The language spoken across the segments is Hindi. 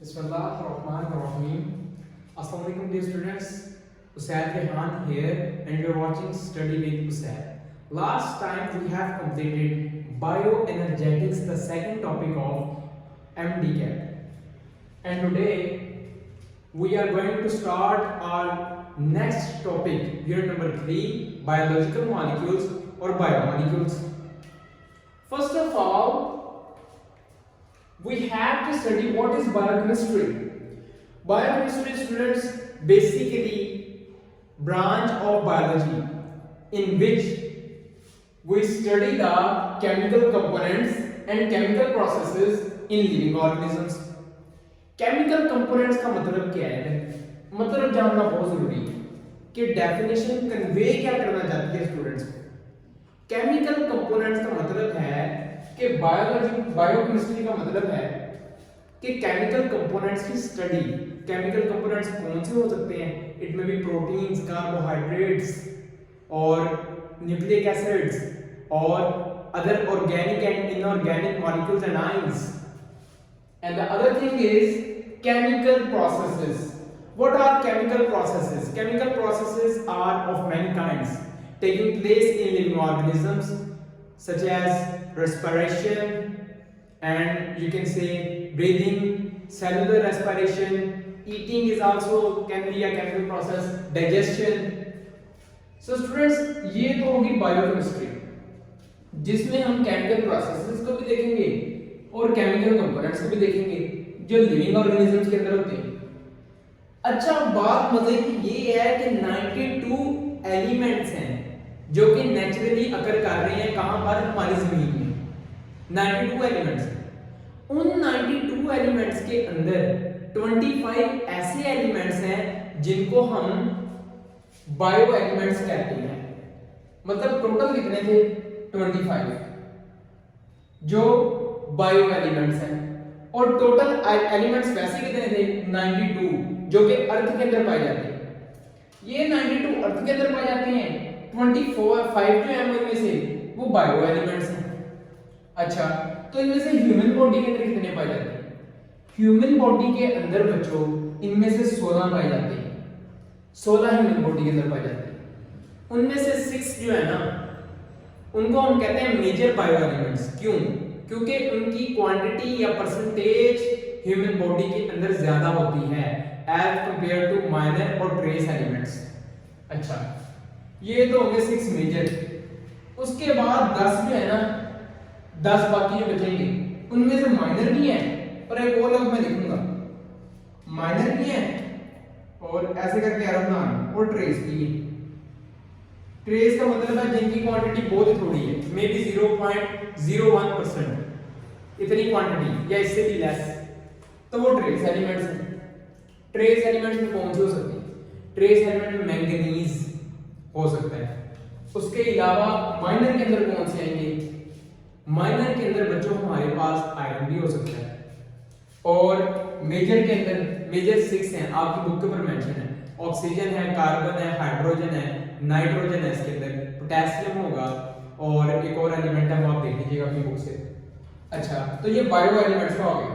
Bismillahirrahmanirrahim. Assalamu alaikum dear students. Usaid Rehan here and you are watching Study with Usaid. Last time we have completed bioenergetics, the second topic of MDCAT. And today we are going to start our next topic, unit number 3, biological molecules or biomolecules. First of all, we have to study what is biochemistry. Biochemistry, students, basically branch of biology in which we study the chemical components and chemical processes in living organisms. Chemical components का मतलब क्या है? मतलब जानना बहुत जरूरी है कि डेफिनेशन कन्वे क्या करना चाहती है स्टूडेंट्स को. केमिकल कंपोनेंट्स का मतलब है कि बायोकेमिस्ट्री का मतलब है कि केमिकल कंपोनेंट्स की स्टडी. केमिकल कंपोनेंट्स कौन से हो सकते हैं? इट में बी प्रोटीन्स, कार्बोहाइड्रेट्स और न्यूक्लिक एसिड्स और other organic and inorganic molecules and ions. And the other thing is chemical processes. What are chemical processes? Chemical processes are of many kinds taking place in living organisms such as respiration and you can say breathing, cellular respiration, eating is also can be a chemical process, digestion. So students, ये तो होगी बायोकेमिस्ट्री जिसमें हम केमिकल प्रोसेसेस को भी देखेंगे और केमिकल कंपोनेंट्स को भी देखेंगे जो लिविंग ऑर्गेनिजम्स के अंदर होते हैं. अच्छा, बात मजे की ये है कि 92 एलिमेंट्स हैं जो कि नेचुरली अकर कर रहे हैं कहां पर? हमारी जमीन में. 92 एलिमेंट्स. उन 92 एलिमेंट्स के अंदर 25 ऐसे एलिमेंट्स हैं जिनको हम बायो एलिमेंट्स कहते हैं. मतलब टोटल कितने थे? 25 जो बायो एलिमेंट्स हैं और टोटल एलिमेंट्स वैसे कितने थे? 92 जो कि अर्थ के अंदर पाए जाते हैं. ये 92 अर्थ के अंदर पाए जाते हैं. 25 जो है उनमें से वो बायो एलिमेंट्स हैं. अच्छा, तो इनमें से ह्यूमन बॉडी के अंदर कितने पाए जाते हैं? ह्यूमन बॉडी के अंदर बच्चों इनमें से 16 पाए जाते हैं. 16 ह्यूमन बॉडी के अंदर पाए जाते हैं. उनमें से 6 जो है ना उनको हम कहते हैं मेजर बायो एलिमेंट्स. क्यों? क्योंकि उनकी क्वांटिटी या परसेंटेज ह्यूमन बॉडी के अंदर ज्यादा होती है एज कंपेयर टू माइनर और ट्रेस एलिमेंट्स. अच्छा, ये तो होंगे 6 मेजर. उसके बाद 10 जो है ना 10 बाकी जो बचेंगे उनमें से माइनर भी है और एक और अलग मैं लिखूंगा माइनर भी है और ऐसे करके अरबनान और ट्रेस भी है. ट्रेस का मतलब है जिनकी क्वांटिटी बहुत थोड़ी है, मे बी 0.01% इतनी क्वांटिटी या इससे भी लेस, तो वो ट्रेस एलिमेंट्स हैं. ट्रेस एलिमेंट्स में कौन से हो सकते हैं? ट्रेस एलिमेंट में मैंगनीज हो सकता है. उसके अलावा माइनर के अंदर कौन से आएंगे? माइनर के अंदर बच्चों हमारे पास आयरन भी हो सकता है. और मेजर के अंदर मेजर 6 हैं, आपकी बुक के ऊपर मेंशन है. ऑक्सीजन है, कार्बन है, हाइड्रोजन है, नाइट्रोजन है, इसके अंदर पोटेशियम होगा और एक और एलिमेंट है वो आप देख लीजिएगा अपनी बुक से. अच्छा, तो ये बायो एलिमेंट्स का हो गया.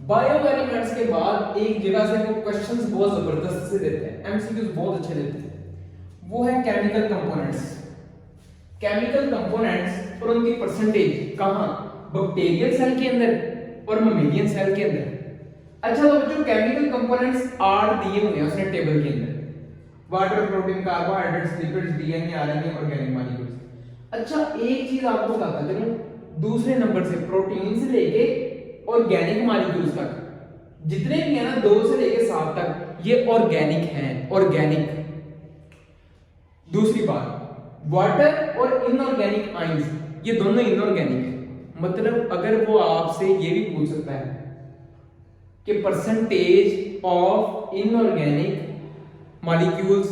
बायो एलिमेंट्स के बाद एक जगह से वो क्वेश्चंस बहुत जबरदस्त से देते हैं, एमसीक्यूज बहुत अच्छे देते हैं. वो है केमिकल कंपोनेंट्स. केमिकल कंपोनेंट्स और उनकी परसेंटेज कहां? बैक्टीरियल सेल के अंदर और ममेलियन सेल के अंदर. अच्छा, तो बच्चों केमिकल कंपोनेंट्स 8 दिए हुए हैं उसने टेबल के अंदर. Water, protein, carbohydrates, lipids, DNA, RNA, organic molecules. अच्छा, एक चीज आपको बताता चलूं, दूसरे नंबर से प्रोटीन से लेके ऑर्गेनिक मॉलिक्यूल्स तक जितने भी है ना 2 से लेके 7 तक ये ऑर्गेनिक हैं. ऑर्गेनिक. दूसरी बात, वाटर और इनऑर्गेनिक आयंस ये दोनों इनऑर्गेनिक है. मतलब अगर वो आपसे ये भी पूछ सकता है कि परसेंटेज ऑफ इनऑर्गेनिक मॉलिक्यूल्स,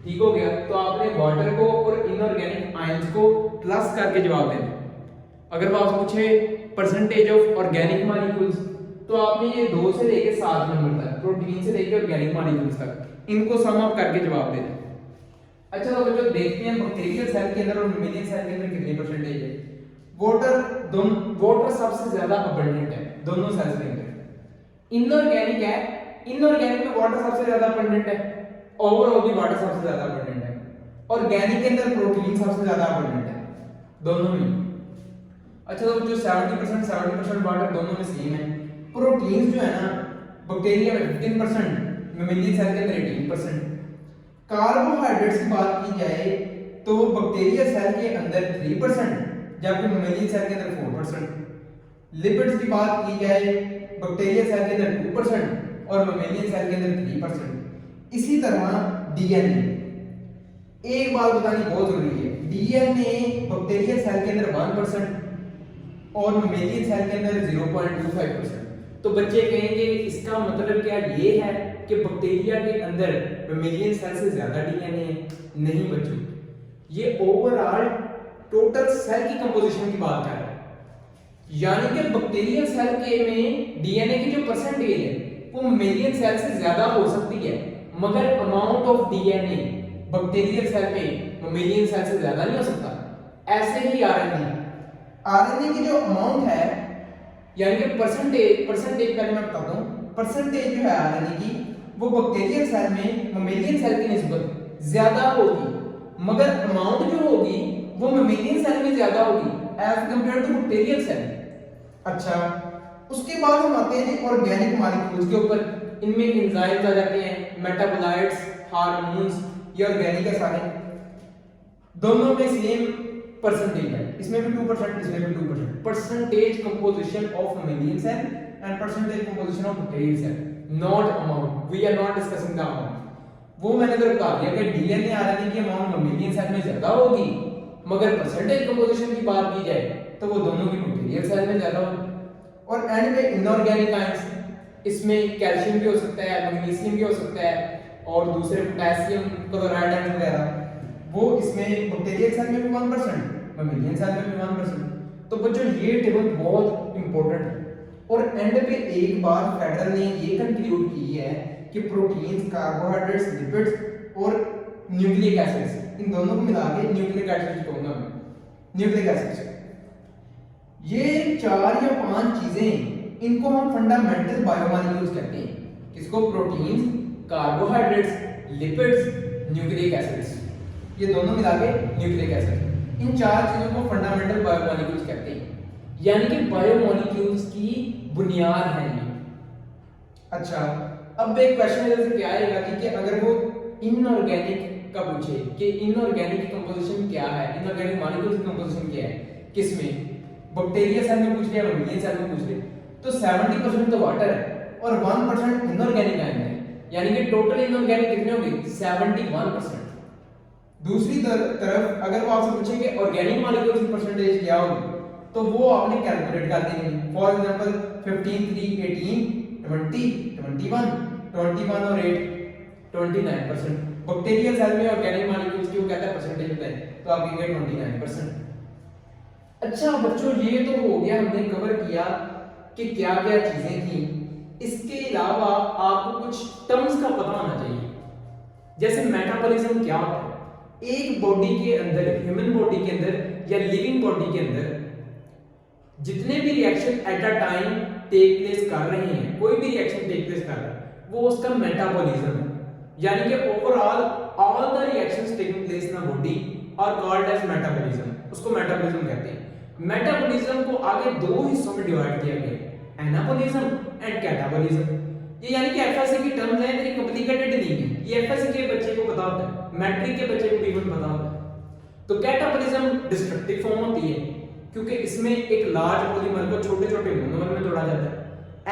ठीक हो गया, तो आपने वाटर को और इनऑर्गेनिक आयंस को प्लस करके जवाब देना. अगर वो आपसे पूछे परसेंटेज ऑफ ऑर्गेनिक मॉलिक्यूल्स तो आपने ये 2 से लेके 7 नंबर तक, प्रोटीन से लेके ऑर्गेनिक मॉलिक्यूल्स तक, इनको सम अप करके जवाब देना. अच्छा, तो बच्चों देखते हैं बैक्टीरियल सेल के अंदर और ममेलियन सेल के अंदर कितनी परसेंटेज है. वाटर सबसे ज्यादा अबंडेंट है दोनों सेल्स के अंदर. इनऑर्गेनिक है, इनऑर्गेनिक में वाटर सबसे ज्यादा अबंडेंट है, ओवरऑल भी वाटर सबसे ज्यादा अबंडेंट है, ऑर्गेनिक के अंदर प्रोटीन सबसे ज्यादा अबंडेंट है, दोनों में। अच्छा तो जो 70% वाटर दोनों में सेम है। प्रोटीन्स जो है ना बैक्टीरिया में 15%, मेमिलियन सेल के अंदर 18%। कार्बोहाइड्रेट्स की बात की जाए तो बैक्टीरिया सेल के अंदर 3%, जबकि मेमिलियन सेल के अंदर 4%। लिपिड्स की बात की जाए बैक्टीरिया सेल के अंदर 2% और मेमिलियन सेल के अंदर 3%। इसी तरह डीएनए, एक बात बतानी बहुत जरूरी है, डीएनए बैक्टीरिया सेल के अंदर 1% और मेमिलियन सेल के अंदर 0.25%। तो बच्चे कहेंगे इसका मतलब क्या ये है कि बैक्टीरिया के अंदर मेमिलियन सेल से ज्यादा डीएनए है? नहीं बच्चों, ये ओवरऑल टोटल सेल की कंपोजिशन की बात कर रहा है। यानी कि बैक्टीरिया सेल के में डीएनए की जो परसेंटेज है वो मेमिलियन सेल से ज्यादा हो सकती है, मगर amount of DNA bacterial cell में मेमिलियन सेल से ज्यादा नहीं हो सकता। ऐसे ही आरएनए की जो अमाउंट है यानी कि परसेंटेज पहले मैं बताता हूं, परसेंटेज जो है आरएनए की वो बैक्टीरियल सेल में मेमिलियन सेल की निस्बत ज्यादा होगी, मगर अमाउंट जो होगी वो मेमिलियन सेल में ज्यादा होगी as compare to bacterial cell. अच्छा उसके बाद हम आते हैं ऑर्गेनिक मॉलिक्यूल्स के ऊपर। इनमें एंजाइम्स आ जाते हैं, मेटाबोलाइट्स, हार्मोन्स, ये ऑर्गेनिक है सारे, दोनों में सेम परसेंटेज है, इसमें भी 2%, इसमें भी 2%। Percentage composition of mammalian cell and percentage composition of bacterial cell, not amount, we are not discussing the amount. वो मैंने तो बता दिया कि डीएनए आरएनए की अमाउंट मेमिलियन सेल में ज्यादा होगी, मगर परसेंटेज कंपोजिशन की बात की जाए तो वो दोनों की बैक्टीरियल सेल में ज्यादा होगी। और एंड में इनऑर्गेनिक आयंस, इसमें कैल्शियम भी हो सकता है, मैग्नीशियम भी हो सकता है और दूसरे पोटेशियम क्लोराइड एंड वगैरह, वो इसमें बैक्टीरियल सेल में भी 1%, मेमिलियन सेल में भी 1%। तो बच्चों ये टेबल बहुत इंपॉर्टेंट है। और एंड पे एक बार फेडरल ने ये कंक्लूड की है कि प्रोटीन्स, कार्बोहाइड्रेट्स, लिपिड्स और न्यूक्लिक एसिड्स, इन दोनों को मिला के न्यूक्लिक एसिड्स कहूंगा मैं, न्यूक्लिक एसिड्स, ये 4 या 5 चीजें, इनको हम फंडामेंटल बायोमॉलिक्यूल्स कहते हैं। किसको? Proteins, carbohydrates, lipids, nucleic acids, ये दोनों मिला के न्यूक्लिक एसिड। इन 4 चीजों को फंडामेंटल बायोमॉलिक्यूल्स कहते हैं, यानी कि बायोमॉलिक्यूल्स की बुनियाद है ये। अच्छा अब एक क्वेश्चन इधर से क्या आएगा कि अगर वो इनऑर्गेनिक का पूछे कि इनऑर्गेनिक कंपोजिशन क्या है, इनऑर्गेनिक मॉलिक्यूल्स की कंपोजिशन क्या है, किसमें? बैक्टीरिया सेल में पूछ लिया, मेमिलियन सेल में पूछ ले, तो 70% तो वाटर है और 1% इनऑर्गेनिक आयन है, यानी कि टोटल इनऑर्गेनिक कितने होंगे? 71%। दूसरी तरफ अगर वो आपसे पूछे कि ऑर्गेनिक मॉलिक्यूल्स की परसेंटेज क्या होगी, तो वो आपने कैलकुलेट कर देनी है। फॉर एग्जांपल 15, 3, 18, 20, 21, 21 और 8, 29%। बैक्टीरियल सेल में ऑर्गेनिक मॉलिक्यूल्स की वो कहता है परसेंटेज बताएं, तो आप कहेंगे 29%। अच्छा बच्चों ये तो हो गया, हमने कवर किया कि क्या क्या चीजें थी। इसके अलावा आपको कुछ टर्म्स का पता होना चाहिए, जैसे मेटाबॉलिज्म क्या होता है। एक बॉडी के अंदर, ह्यूमन बॉडी के अंदर या लिविंग बॉडी के अंदर जितने भी reaction at a time take place कर रहे हैं, कोई भी रिएक्शन टेक प्लेस कर रहा है, वो उसका मेटाबॉलिज्म है। यानी कि overall all the reactions taking place in a body are called as metabolism, उसको मेटाबॉलिज्म कहते हैं। मेटाबॉलिज्म को आगे 2 हिस्सों में डिवाइड किया गया है, एनाबॉलिज्म एंड कैटाबॉलिज्म। ये यानी कि एफएससी की टर्म्स हैं, इतनी कॉम्प्लिकेटेड नहीं है, ये एफएससी के बच्चे को पता होता है, मैट्रिक के बच्चे को भी पता होता है। तो कैटाबॉलिज्म डिस्ट्रक्टिव फॉर्म होती है क्योंकि इसमें एक लार्ज पॉलीमर को छोटे-छोटे मोनोमर में तोड़ा जाता है।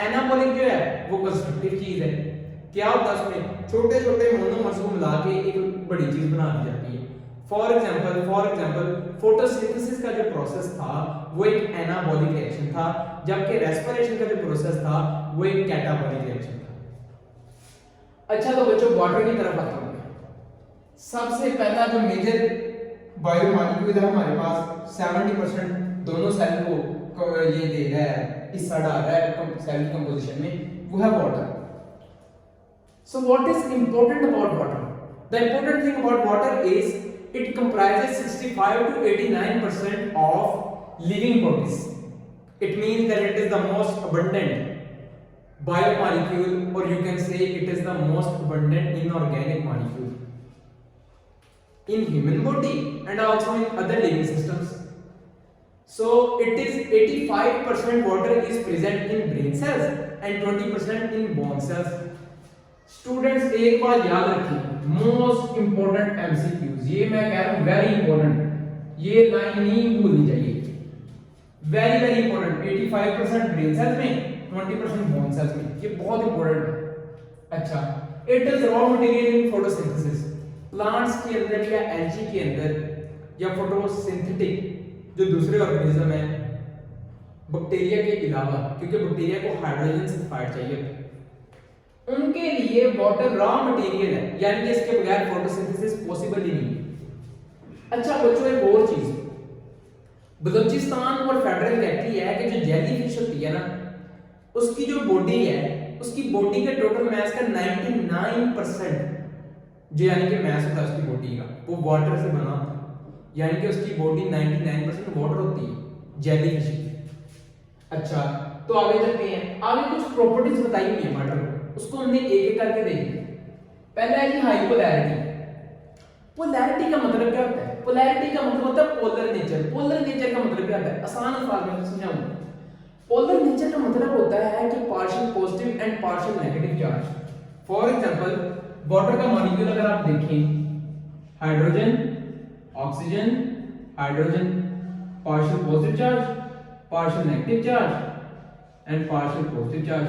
एनाबॉलिक जो है वो कंस्ट्रक्टिव चीज है, क्या होता है उसमें छोटे-छोटे मोनोमर्स को मिला के एक बड़ी चीज बना दी जाती है। फॉर एग्जांपल फोटोसिंथेसिस का जो प्रोसेस था वो एक एनाबॉलिक रिएक्शन था, जबकि रेस्पिरेशन का जो प्रोसेस था वो एक कैटाबॉलिक रिएक्शन था। अच्छा तो बच्चों वाटर की तरफ आता हूं। सबसे पहला जो मेजर बायोमॉलिक्यूल है हमारे पास, 70% दोनों सेल को ये दे रहा है, हिस्सा डाल रहा है सेल की कंपोजिशन में, वो है water. So what is important about water? The important thing about water is it comprises 65 to 89% of living bodies. It means that it is the most abundant. biomolecule, or you can say it is the most abundant inorganic molecule in human body and also in other living systems. So it is 85% water is present in brain cells and 20% in bone cells. Students एक बात याद रखिए, मोस्ट इंपोर्टेंट एमसीक्यूज, ये मैं कह रहा हूं वेरी इंपोर्टेंट, ये लाइन नहीं भूलनी चाहिए, very very important. 85% brain cells में, 20% बोन सेल्स में, ये बहुत इंपोर्टेंट है। अच्छा, it is raw material in photosynthesis, plants के अंदर या एल्गी के अंदर या फोटोसिंथेटिक जो दूसरे ऑर्गेनिज्म है बैक्टीरिया के अलावा, क्योंकि बैक्टीरिया को हाइड्रोजन सल्फाइड चाहिए, उनके लिए वाटर रॉ मटेरियल है, यानी कि इसके बगैर फोटोसिंथेसिस पॉसिबल ही नहीं। अच्छा बच्चों, एक और चीज, बलूचिस्तान और फेडरल कहती है कि जो जेलीफिश होती है ना, उसकी जो बॉडी है, उसकी बॉडी का टोटल मास का 99% जो यानी कि मास होता है उसकी बॉडी का, वो वाटर से बना होता है, यानी कि उसकी बॉडी 99% वाटर होती है जेलीफिश की। अच्छा, तो आगे चलते हैं, आगे कुछ प्रॉपर्टीज बताई हुई है वाटर को, उसको हमने एक एक करके देखें। पहला है जी हाइपोलैरिटी। पोलैरिटी का मतलब क्या होता है? पोलैरिटी का मतलब होता है पोलर नेचर। पोलर नेचर का मतलब क्या होता है? आसान अल्फाज में समझाऊंगा। पोलर नेचर का मतलब होता है कि partial positive and partial negative charge. For example, water का मॉलिक्यूल अगर आप देखें, hydrogen, oxygen, hydrogen, partial positive charge, partial negative charge and partial positive charge.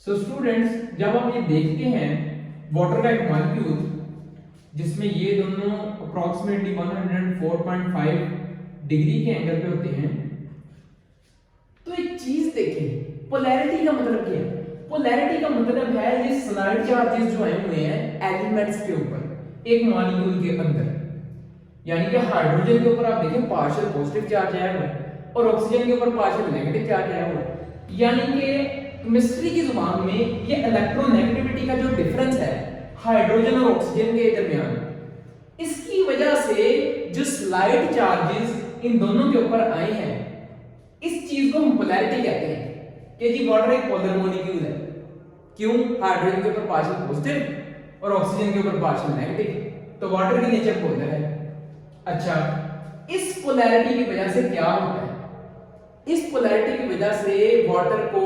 So students, जब आप ये देखते हैं वाटर का एक मॉलिक्यूल जिसमें ये दोनों अप्रोक्सीमेटली 104.5 डिग्री के एंगल पे होते हैं, तो एक चीज देखें, पोलैरिटी का मतलब क्या है? पोलैरिटी का मतलब है ये स्लाइड चार्जेस जो आए हुए हैं एलिमेंट्स के ऊपर एक मॉलिक्यूल के अंदर, यानी कि हाइड्रोजन के ऊपर आप देखें पार्शियल पॉजिटिव चार्ज आया हुआ है और ऑक्सीजन के ऊपर पार्शियल नेगेटिव चार्ज आया हुआ है, यानी कि केमिस्ट्री की जुबान में ये इलेक्ट्रोनेगेटिविटी का जो डिफरेंस है हाइड्रोजन और ऑक्सीजन के दरमियान, इसकी वजह से जो स्लाइड चार्जेस इन दोनों के ऊपर आए हैं, इस चीज को हम पोलैरिटी कहते हैं कि जी वाटर एक पोलर मॉलिक्यूल है। क्यों? हाइड्रोजन के ऊपर पार्शियल पॉजिटिव और ऑक्सीजन के ऊपर पार्शियल नेगेटिव, तो वाटर की नेचर पोलर है। अच्छा, इस पोलैरिटी की वजह से क्या होता है? इस पोलैरिटी की वजह से वाटर को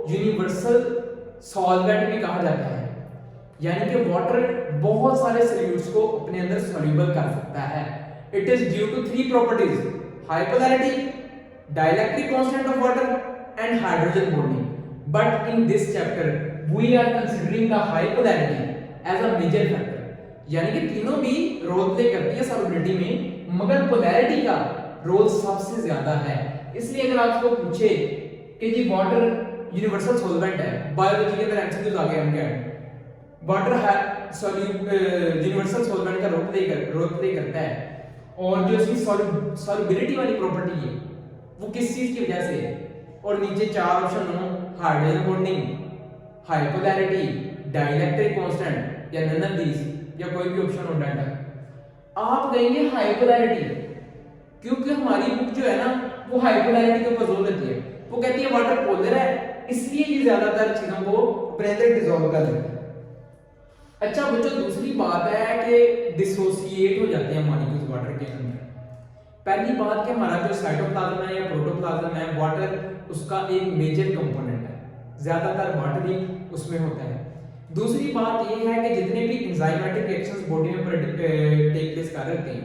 यूनिवर्सल सॉल्वेंट भी कहा जाता है, यानी कि वाटर बहुत सारे सॉल्यूट्स को अपने अंदर सॉल्युबल कर सकता है। It is due to three properties, high polarity, dielectric constant of water and hydrogen bonding. But in this chapter we are considering the high polarity as a major factor, यानी कि तीनों भी रोल प्ले करती है सॉल्युबिलिटी में, मगर पोलैरिटी का रोल सबसे ज्यादा है। इसलिए अगर आपको पूछे कि जी वाटर यूनिवर्सल सॉल्वेंट है, बायोलॉजी के अंदर एमसीक्यूज आ गए हम क्या है, वाटर है यूनिवर्सल सॉल्वेंट का रोल प्ले करता है, और जो इसकी सॉल्युबिलिटी वाली प्रॉपर्टी है वो किस चीज की वजह से है, और नीचे चार ऑप्शन हो, hydrogen bonding, high polarity, dielectric constant या नन ऑफ दीस, या कोई भी ऑप्शन हो डाटा। आप कहेंगे हाई पोलैरिटी, क्योंकि हमारी बुक जो है ना वो हाई पोलैरिटी के ऊपर जोर देती है, वो कहती है वाटर पोलर है, इसलिए ये ज्यादातर चीजों को अपने अंदर डिसॉल्व कर देता है। अच्छा बच्चों, दूसरी बात है कि डिसोसिएट हो जाते हैं मॉलिक्यूल्स वाटर के अंदर। पहली बात कि हमारा जो साइटोप्लाज्म है या प्रोटोप्लाज्म है, वाटर उसका एक मेजर कंपोनेंट है, ज्यादातर वाटर ही उसमें होता है। दूसरी बात ये है कि जितने भी एंजाइमेटिक रिएक्शंस बॉडी में टेक प्लेस कर रहे हैं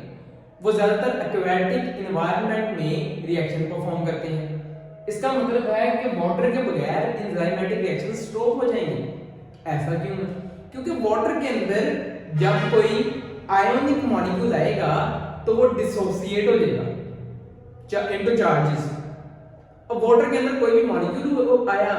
वो ज्यादातर एक्वेटिक एनवायरनमेंट में रिएक्शन परफॉर्म करते हैं। इसका मतलब है कि वाटर के बगैर एंजाइमेटिक रिएक्शंस स्टॉप हो जाएंगे। ऐसा क्यों? क्योंकि वाटर के अंदर जब कोई आयोनिक मॉलिक्यूल आएगा तो वो डिसोसिएट हो जाएगा इनटू चार्जेस। अब वाटर के अंदर कोई भी मॉलिक्यूल आया,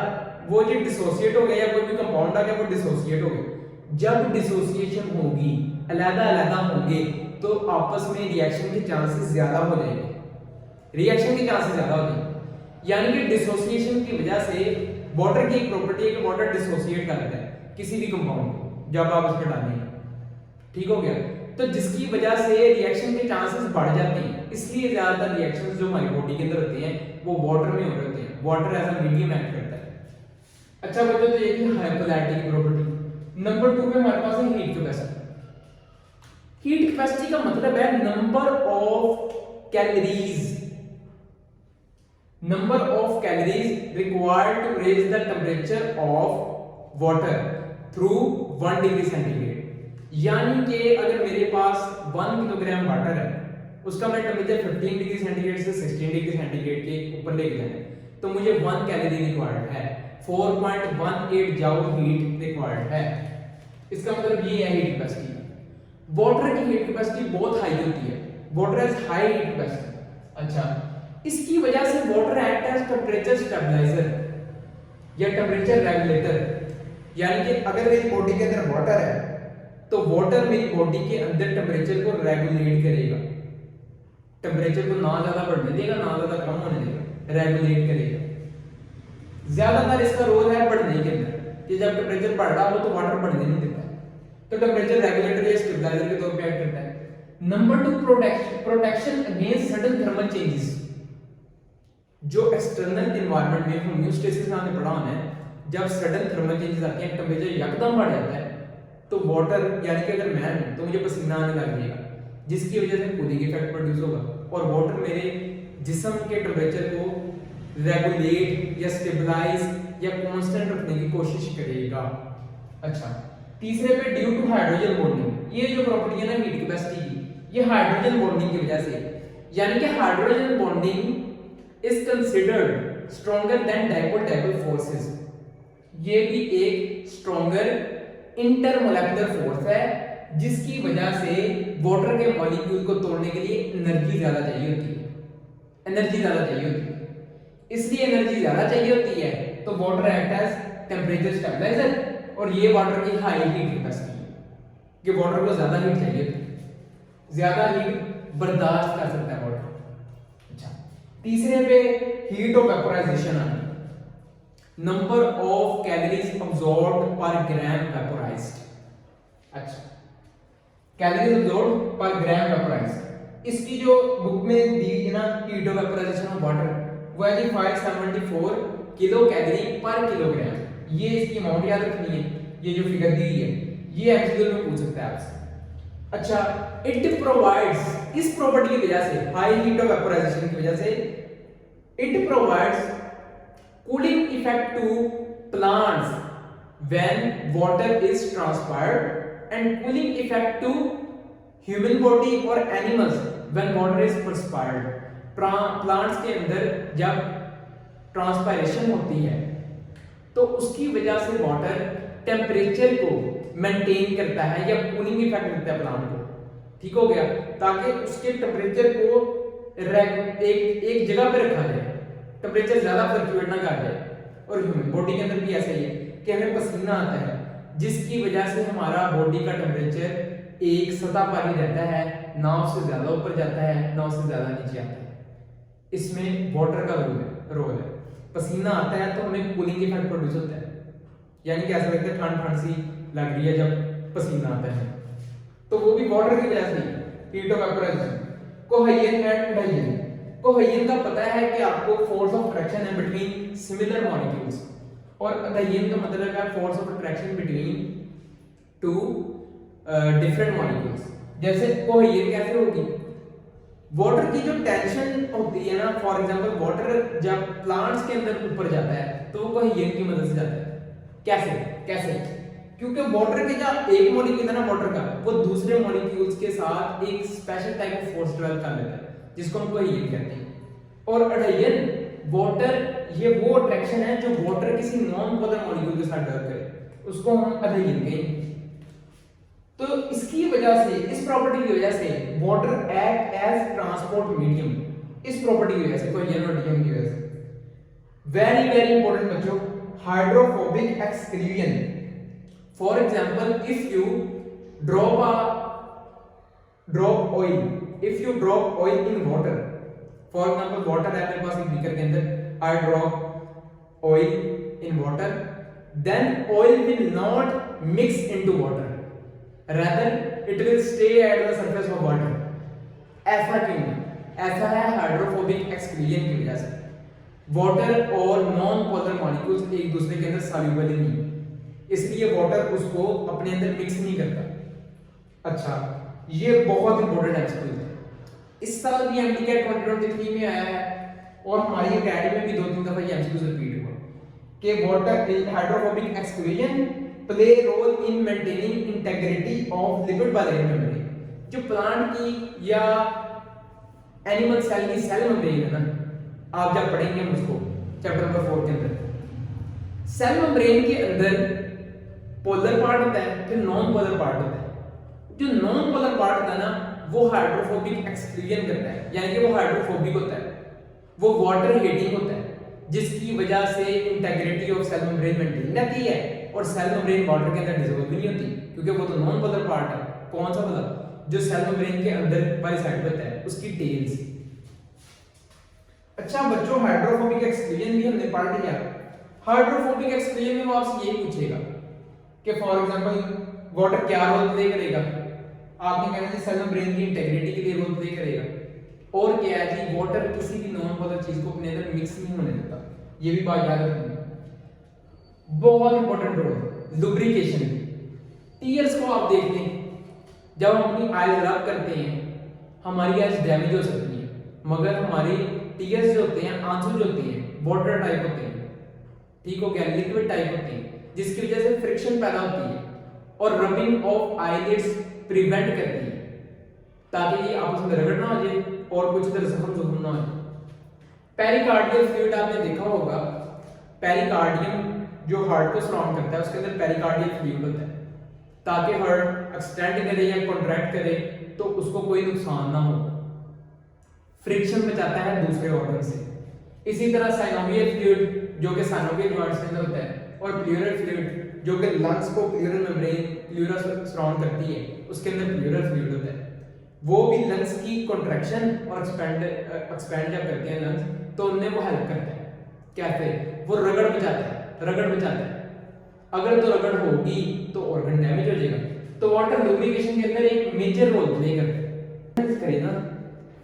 वो जो डिसोसिएट हो गया, या कोई भी कंपाउंड आ गया वो डिसोसिएट हो गया। जब डिसोसिएशन होगी, अलग-अलग होंगे, तो आपस में रिएक्शन के चांसेस ज्यादा हो जाएंगे, रिएक्शन के चांसेस ज्यादा हो जाएंगे। यानी कि डिसोसिएशन की वजह से वाटर की एक प्रॉपर्टी है कि वाटर डिसोसिएट कर देता है किसी भी कंपाउंड को जब आप उसमें डालेंगे। ठीक हो गया? तो जिसकी वजह से रिएक्शन के चांसेस बढ़ जाते हैं। इसलिए ज्यादातर रिएक्शंस जो हमारी बॉडी के अंदर होते हैं वो वाटर में हो रहे होते हैं, water as a medium act करता है। अच्छा बच्चों, तो ये थी पोलैरिटी की प्रॉपर्टी। नंबर 2 पे हमारे पास है हीट कैपेसिटी। हीट कैपेसिटी का मतलब है number of calories, number of calories required to raise the temperature of water through 1 degree centigrade. यानी कि अगर मेरे पास 1 किलोग्राम वाटर है, उसका मैं टेम्परेचर 15 डिग्री सेंटीग्रेड से 16 डिग्री सेंटीग्रेड के ऊपर लेके जाना है, तो मुझे 1 कैलोरी रिक्वायर्ड है, 4.18 जूल हीट रिक्वायर्ड है। इसका मतलब ये है हीट कैपेसिटी। वाटर की हीट कैपेसिटी बहुत हाई होती है, water has high heat capacity. अच्छा, इसकी वजह से water act as temperature stabiliser या टेम्परेचर रेगुलेटर। यानी कि अगर मेरी बॉडी के अंदर वाटर है तो वाटर मेरी बॉडी के अंदर टेम्परेचर को रेगुलेट करेगा, टेम्परेचर को ना ज्यादा बढ़ने देगा ना ज्यादा कम होने देगा, रेगुलेट करेगा। ज्यादातर इसका रोल है बढ़ने के अंदर, कि जब टेम्परेचर बढ़ रहा हो तो वाटर बढ़ने नहीं देता है, तो टेम्परेचर रेगुलेटर या स्टेबलाइजर के तौर पे एक्ट करता है। Number 2, protection against sudden thermal changes. जो एक्सटर्नल एनवायरनमेंट में होम्योस्टेसिस नाम से पढ़ा होना है, जब सडन थर्मल चेंजेस आते हैं, टेम्परेचर यकदम बढ़ जाता है, तो वाटर यानी कि अगर मैं हूं तो मुझे पसीना आने लग जाएगा, जिसकी वजह से कूलिंग इफेक्ट प्रोड्यूस होगा, और वाटर मेरे जिस्म के टेम्परेचर को रेगुलेट या स्टेबलाइज या कांस्टेंट रखने की कोशिश करेगा। अच्छा, तीसरे पे ड्यू टू हाइड्रोजन बॉन्डिंग। ये जो प्रॉपर्टी है ना हीट कैपेसिटी की, ये हाइड्रोजन बॉन्डिंग की वजह से, यानी कि hydrogen bonding is considered stronger than dipole-dipole forces। ये भी एक स्ट्रॉन्गर इंटरमोलेकुलर फोर्स है, जिसकी वजह से वाटर के मॉलिक्यूल को तोड़ने के लिए एनर्जी ज्यादा चाहिए होती है, एनर्जी ज्यादा चाहिए होती है। इसलिए एनर्जी ज्यादा चाहिए होती है तो water act as temperature stabiliser, और ये वाटर की हाई हीट कैपेसिटी है कि वाटर को ज्यादा हीट चाहिए होती है, ज्यादा हीट बर्दाश्त कर सकता है वाटर। तीसरे पे हीट ऑफ वेपोराइजेशन आनी, नंबर ऑफ कैलोरीज अब्सॉर्ब्ड पर ग्राम वेपोराइज्ड। अच्छा, कैलोरीज अब्सॉर्ब्ड पर ग्राम वेपोराइज्ड, इसकी जो बुक में दी है ना heat of vaporisation of water, वो है जी 574 किलो कैलोरी पर किलोग्राम। ये इसकी अमाउंट याद रखनी है, ये जो फिगर दी है ये एमसीक्यू में पूछ सकता है आपसे। अच्छा, इट प्रोवाइड्स, इस प्रॉपर्टी की वजह से, हाई हीट ऑफ वेपोराइजेशन की वजह से, it provides cooling effect to plants when water is transpired, and cooling effect to human body और animals when water is perspired. Plants के अंदर जब ट्रांसपायरेशन होती है तो उसकी वजह से वाटर टेम्परेचर को मेंटेन करता है या कूलिंग इफेक्ट करता है प्लांट को, ठीक हो गया, ताकि उसके टेम्परेचर को एक जगह पे रखा जाए, टेम्परेचर ज्यादा फ्लक्चुएट ना कर जाए। और ह्यूमन बॉडी के अंदर भी ऐसा ही है कि हमें पसीना आता है, जिसकी वजह से हमारा बॉडी का टेम्परेचर एक सतह पर ही रहता है, ना उससे ज्यादा ऊपर जाता है ना उससे ज्यादा नीचे आता है। इसमें वाटर का रोल है। पसीना आता है तो हमें कूलिंग इफेक्ट प्रोड्यूस होता है, यानी कि ऐसा लगता है ठंड ठंड सी लग रही है जब पसीना आता है, तो वो भी वाटर की वजह से, heat of vaporisation. Cohesion and adhesion, cohesion का पता है कि आपको फोर्स ऑफ अट्रैक्शन है बिटवीन सिमिलर मॉलिक्यूल्स, और एडहेजन का मतलब है force of attraction between two different molecules. जैसे कोहेजन कैसे होगी, वाटर की जो टेंशन होती है ना, फॉर एग्जांपल वाटर जब प्लांट्स के अंदर ऊपर जाता है तो वो कोहेजन की मदद से जाता है। कैसे कैसे क्योंकि वाटर के जो एक मॉलिक्यूल है ना वाटर का, वो दूसरे मॉलिक्यूल्स के साथ एक special type of force develop कर लेता है, जिसको हम कोहेजन कहते हैं। और एडहेजन, वाटर ये वो अट्रैक्शन है जो वाटर किसी नॉन पोलर मॉलिक्यूल के साथ डेवलप करे, उसको हम एडहेजन कहेंगे। तो इसकी वजह से, इस प्रॉपर्टी की वजह से water act as transport medium, इस प्रॉपर्टी की वजह से, कोहेजन और एडहेजन की वजह से। वेरी वेरी इंपॉर्टेंट बच्चों, hydrophobic exclusion. For example, if you drop oil, if you drop oil in water, for example water है मेरे पास एक बीकर के अंदर, I drop oil in water, then oil will not mix into water, rather it will stay at the surface of water. ऐसा क्यों है? ऐसा है हाइड्रोफोबिक एक्सक्लूजन की वजह से। वाटर और नॉन पोलर मॉलिक्यूल्स एक दूसरे के अंदर सॉल्युबल ही नहीं, इसलिए वाटर उसको अपने अंदर मिक्स नहीं करता। अच्छा, ये बहुत इंपॉर्टेंट एमसीक्यू है, इस साल भी एमटीकेट 2023 में आया है और हमारी अकेडमी में भी 2-3 दफा ये एमसीक्यू रिपीट हुआ कि water hydrophobic exclusion play role in maintaining integrity of lipid bilayer membrane. जो प्लांट की या एनिमल सेल की सेल मेम्ब्रेन है ना, आप जब पढ़ेंगे हम उसको चैप्टर नंबर 4 के अंदर, सेल मेम्ब्रेन के अंदर पोलर पार्ट होता है, फिर नॉन पोलर पार्ट होता है। जो नॉन पोलर पार्ट होता है ना, वो हाइड्रोफोबिक एक्सक्लूजन करता है, यानी कि वो हाइड्रोफोबिक होता है, वो वाटर हेटिंग होता है, जिसकी वजह से integrity of cell membrane maintain रहती है और सेल मेम्ब्रेन वाटर के अंदर डिसॉल्व नहीं होती, क्योंकि वो तो नॉन पोलर पार्ट है। कौन सा वाला? जो सेल मेम्ब्रेन के अंदर वाली साइड पे होता है, उसकी टेल्स। अच्छा बच्चों, हाइड्रोफोबिक एक्सक्लूजन भी हमने पढ़ लिया। हाइड्रोफोबिक एक्सक्लूजन में वो आपसे यही पूछेगा कि फॉर एग्जांपल वाटर क्या रोल प्ले करेगा, आपने कहना जी सेल मेम्ब्रेन की इंटीग्रिटी के लिए रोल प्ले करेगा, और क्या है जी, वाटर किसी भी नॉन पोलर चीज को अपने अंदर मिक्स नहीं होने देता। ये भी बात याद रखनी, बहुत इंपॉर्टेंट रोल। लुब्रिकेशन, टीयर्स को आप देखते हैं, जब हम अपनी आईज रब करते हैं हमारी आईज डैमेज हो सकती है, मगर हमारी टीयर्स जो होते हैं, आंसू जो होते हैं, वाटर टाइप होते हैं, ठीक हो गया, लिक्विड टाइप होते हैं, जिसकी वजह से फ्रिक्शन पैदा होती है और रबिंग ऑफ आईलिड्स प्रिवेंट करती है, ताकि ये आपस में रगड़ ना हो जाए और कुछ तरह से जख्म ना हो। पेरिकार्डियल फ्लूइड आपने देखा होगा, पेरिकार्डियम जो हार्ट को सराउंड करता है, उसके अंदर पेरिकार्डियल फ्लूइड होता है, ताकि हार्ट एक्सटेंड करे या कॉन्ट्रैक्ट करे तो उसको कोई नुकसान ना हो, फ्रिक्शन बचाता है दूसरे ऑर्गन से। इसी तरह साइनोवियल फ्लूइड जो कि साइनोवियल जॉइंट्स के अंदर होता है, और प्लूरल फ्लूइड जो कि लंग्स को प्लूरल मेम्ब्रेन प्लूरा सराउंड करती है, उसके अंदर प्लूरल फ्लूइड होता है। वो भी लंग्स की कॉन्ट्रैक्शन और एक्सपेंड जब करते हैं लंग्स, तो उनमें वो हेल्प करता है। कैसे? वो रगड़ बचाता है, रगड़ बचाता है। अगर तो रगड़ होगी तो ऑर्गन डैमेज हो जाएगा। तो वाटर लुब्रिकेशन के अंदर एक मेजर रोल प्ले करता है। करें ना,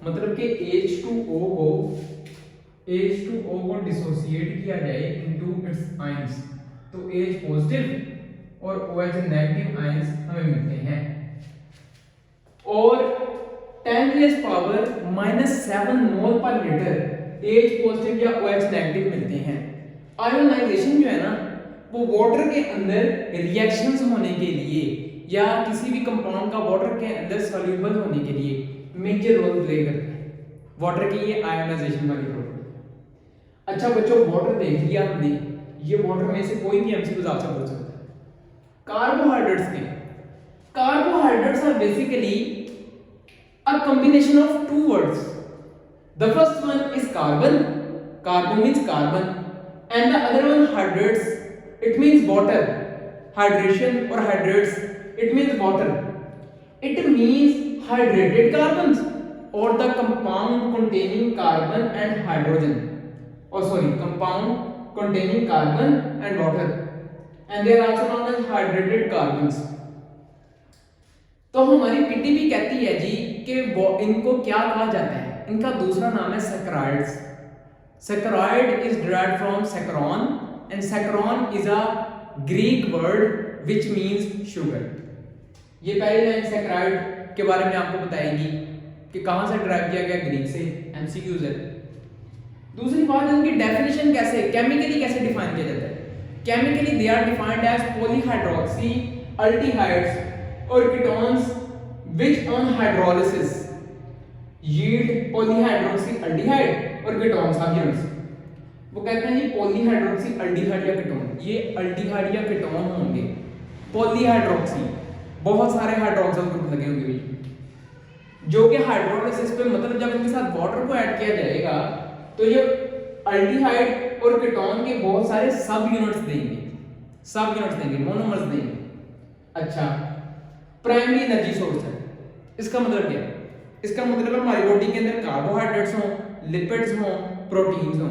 मतलब कि H2O को डिसोसिएट किया जाए इनटू इट्स आयंस, तो H पॉजिटिव और OH नेगेटिव आयंस हमें मिलते हैं, और 10⁻⁻7 मोल पर लीटर H पॉजिटिव या OH नेगेटिव मिलते हैं। आयोनाइजेशन जो है ना, वो वाटर के अंदर रिएक्शंस होने के लिए या किसी भी कंपाउंड का वाटर के अंदर सॉल्युबल होने के लिए मेजर रोल प्ले करता है। वाटर की ये आयोनाइजेशन वाली रोल। अच्छा बच्चों, वाटर देख लिया हमने, ये वाटर में से कोई भी एमसीक्यूज आपसे पूछ सकता है। कार्बोहाइड्रेट्स के, carbohydrates are basically a combination of two words. The first one is carbon, carbon means carbon, and the other one hydrates, it means water. Hydration or hydrates, it means water. It means hydrated carbons or the compound containing carbon and hydrogen, compound containing carbon and water, and they are also known as hydrated carbons. तो हमारी पीटीबी कहती है जी कि इनको क्या कहा जाता है, इनका दूसरा नाम है saccharides. Saccharide is derived from saccharon, and saccharon is a Greek word which means sugar. ये पहली लाइन सैकराइड के बारे में आपको बताएगी कि कहां से डिराइव किया गया, ग्रीक से। एमसीक्यूज है। दूसरी बात, इनकी डेफिनेशन कैसे, केमिकली कैसे डिफाइन किया जाता है। Chemically they are defined as polyhydroxy aldehydes or ketones which on hydrolysis yield polyhydroxyaldehyde और ketones subunits। वो कहते हैं ये polyhydroxy aldehyde या ketone, ये aldehyde या ketone होंगे। polyhydroxy, बहुत सारे हाइड्रोक्सिल ग्रुप लगे होंगे जो कि हाइड्रोलिसिस पे, मतलब जब इनके साथ वाटर को ऐड किया जाएगा तो ये अल्डिहाइड और कीटोन के बहुत सारे सब यूनिट्स देंगे, मोनोमर्स देंगे। अच्छा, प्राइमरी एनर्जी सोर्स है, इसका मतलब क्या है? इसका मतलब हमारी बॉडी के अंदर कार्बोहाइड्रेट्स हों, लिपिड्स हों, प्रोटीन्स हों,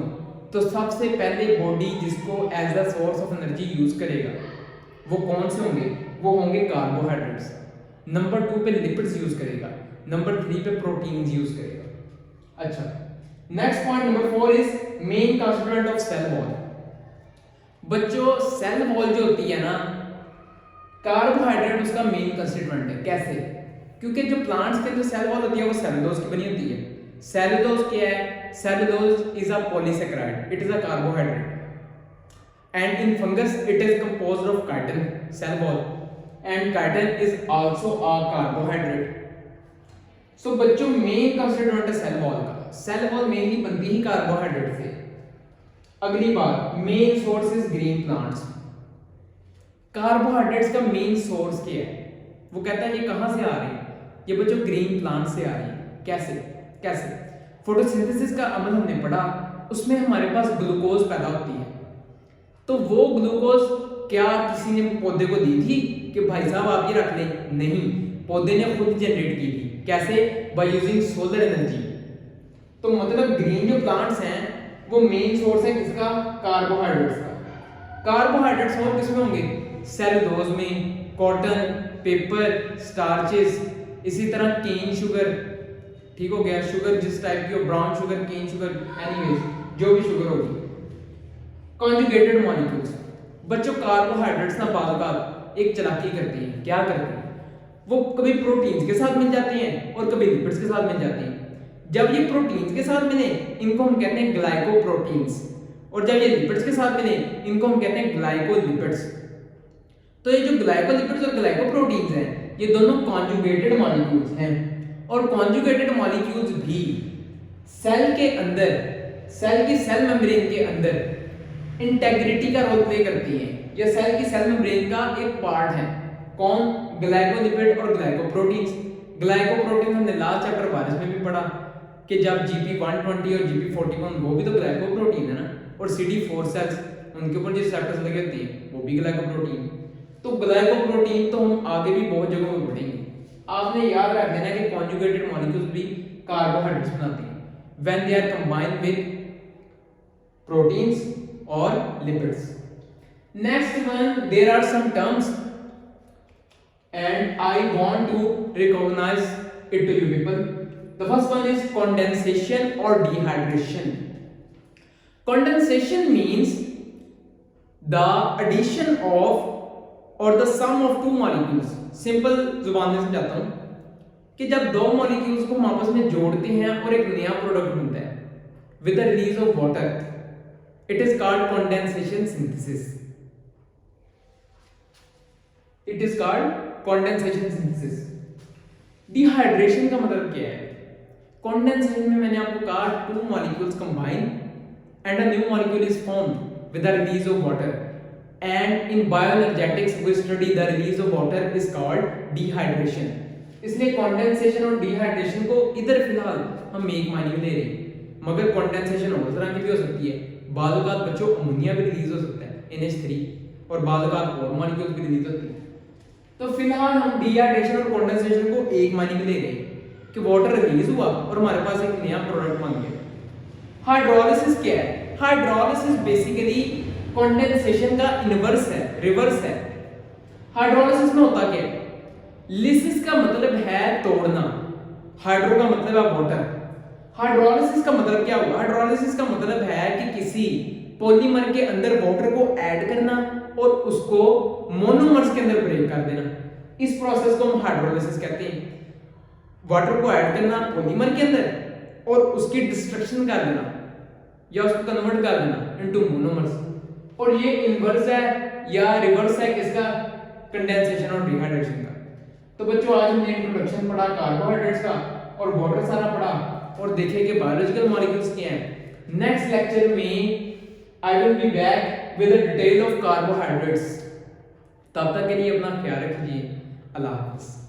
तो सबसे पहले बॉडी जिसको as a source of energy use करेगा वो कौन से होंगे? वो होंगे कार्बोहाइड्रेट्स। नंबर 2 पे लिपिड्स यूज करेगा, नंबर 3 पे प्रोटीन्स यूज करेगा। अच्छा, next point number 4 is main constituent of cell wall. बच्चों सेल वॉल जो होती है ना, कार्बोहाइड्रेट उसका मेन कंस्टिट्यूएंट है। कैसे? क्योंकि जो प्लांट्स के अंदर सेल वॉल होती है वो सेलुलोज की बनी होती है। सेलुलोज क्या है? Cellulose is a polysaccharide, it is a carbohydrate, and in fungus it is composed of chitin cell wall and chitin is also a carbohydrate। so बच्चों मेन कंस्टिट्यूएंट है सेल वॉल का, सेल वॉल मेनली बनती ही कार्बोहाइड्रेट से। अगली बात, main source is green plants. Carbohydrates का मेन सोर्स क्या है? वो कहता है ये कहां से आ रही है? ये बच्चों ग्रीन प्लांट से आ रही है। कैसे? कैसे? फोटोसिंथेसिस का अमल हमने पढ़ा, उसमें हमारे पास ग्लूकोज पैदा होती है। तो वो ग्लूकोज क्या किसी ने पौधे को दी थी कि भाई साहब आप ये रख लें? नहीं, पौधे ने खुद जनरेट की थी। कैसे? By using solar energy. तो मतलब ग्रीन जो प्लांट्स हैं वो मेन सोर्स है किसका? कार्बोहाइड्रेट्स का। कार्बोहाइड्रेट्स और किसमें होंगे? सेलुलोज में, कॉटन, पेपर, स्टार्चेस, इसी तरह केन शुगर, ठीक हो गया, शुगर जिस टाइप की हो, brown sugar, cane sugar, anyways जो भी शुगर होगी। Conjugated molecules. बच्चों कार्बोहाइड्रेट्स ना बार एक चालाकी करती हैं। क्या करती हैं? वो कभी प्रोटीन्स के साथ मिल जाती हैं और कभी लिपिड्स के साथ मिल जाती हैं। जब ये प्रोटीन्स के साथ मिले इनको हम कहते हैं ग्लाइकोप्रोटीन्स, और जब ये लिपिड्स के साथ मिले इनको हम कहते हैं ग्लाइकोलिपिड्स। तो ये जो ग्लाइकोलिपिड्स और ग्लाइकोप्रोटीन्स हैं ये दोनों कॉन्जुगेटेड मॉलिक्यूल्स हैं, और कॉन्जुगेटेड मॉलिक्यूल्स भी सेल के अंदर, सेल की सेल मेम्ब्रेन के अंदर इंटेग्रिटी का रोल प्ले करती हैं। ये सेल की सेल मेम्ब्रेन का एक पार्ट है। कौन? ग्लाइकोलिपिड और ग्लाइकोप्रोटीन्स। ग्लाइकोप्रोटीन हमने लास्ट चैप्टर वायरस में भी पढ़ा कि जब GP120 और GP41 वो भी तो ग्लाइकोप्रोटीन है ना, और CD4 सेल्स उनके ऊपर जो रिसेप्टर्स लगे होते हैं वो भी ग्लाइकोप्रोटीन। तो ग्लाइकोप्रोटीन तो हम आगे भी बहुत जगहों में पढ़ेंगे। आपने याद रख देना कि कॉन्जुगेटेड मॉलिक्यूल्स भी कार्बोहाइड्रेट्स बनाती हैं when they are combined with proteins और lipids। Next one, there are some terms and I want to recognize it to you people. The first one is condensation or dehydration। Condensation means the addition of or the sum of two molecules। Simple जुबान में समझाता हूं कि जब दो मॉलिक्यूल्स को हम आपस में जोड़ते हैं और एक नया प्रोडक्ट बनता है with the release of water, it is called condensation synthesis। it is called condensation synthesis। dehydration का मतलब क्या है? condensation में मैंने आपको कहा two molecules combine and a new molecule is formed with the release of water, and in bioenergetics we study the release of water is called dehydration। इसलिए condensation और dehydration को इधर फिलहाल हम एक मायने में ले रहे हैं, मगर condensation और तरह की भी हो सकती है। बालूकात बच्चों अमोनिया भी रिलीज हो सकता है NH3, और बालूकात और मॉलिक्यूल्स भी रिलीज होती है। तो फिलहाल हम डिहाइड्रेशन और कंडेंसेशन को एक मायने में ले रहे हैं कि वाटर रिलीज हुआ और हमारे पास एक नया प्रोडक्ट बन गया। हाइड्रोलिसिस क्या है? हाइड्रोलिसिस बेसिकली कंडेंसेशन का इनवर्स है, रिवर्स है। हाइड्रोलिसिस में होता क्या है? लिसिस का मतलब है तोड़ना, हाइड्रो का मतलब है वाटर। हाइड्रोलिसिस का मतलब क्या हुआ? हाइड्रोलिसिस का मतलब है कि किसी पॉलीमर के अंदर वाटर को ऐड करना और उसको मोनोमर्स के अंदर ब्रेक कर देना। इस प्रोसेस को हम हाइड्रोलिसिस कहते हैं। वाटर को ऐड करना पॉलीमर के अंदर और उसकी डिस्ट्रक्शन कर देना या उसको कन्वर्ट कर देना इनटू मोनोमर्स, और ये इनवर्स है या रिवर्स है किसका? कंडेंसेशन और डिहाइड्रेशन का। तो बच्चों आज हमने इंट्रोडक्शन पढ़ा कार्बोहाइड्रेट्स का और वाटर सारा पढ़ा, और देखें कि बायोलॉजिकल मॉलिक्यूल्स क्या हैं। नेक्स्ट लेक्चर में I will be back with the detail of carbohydrates. तब तक के लिए अपना ख्याल रखिए। अल्लाह हाफ़िज़।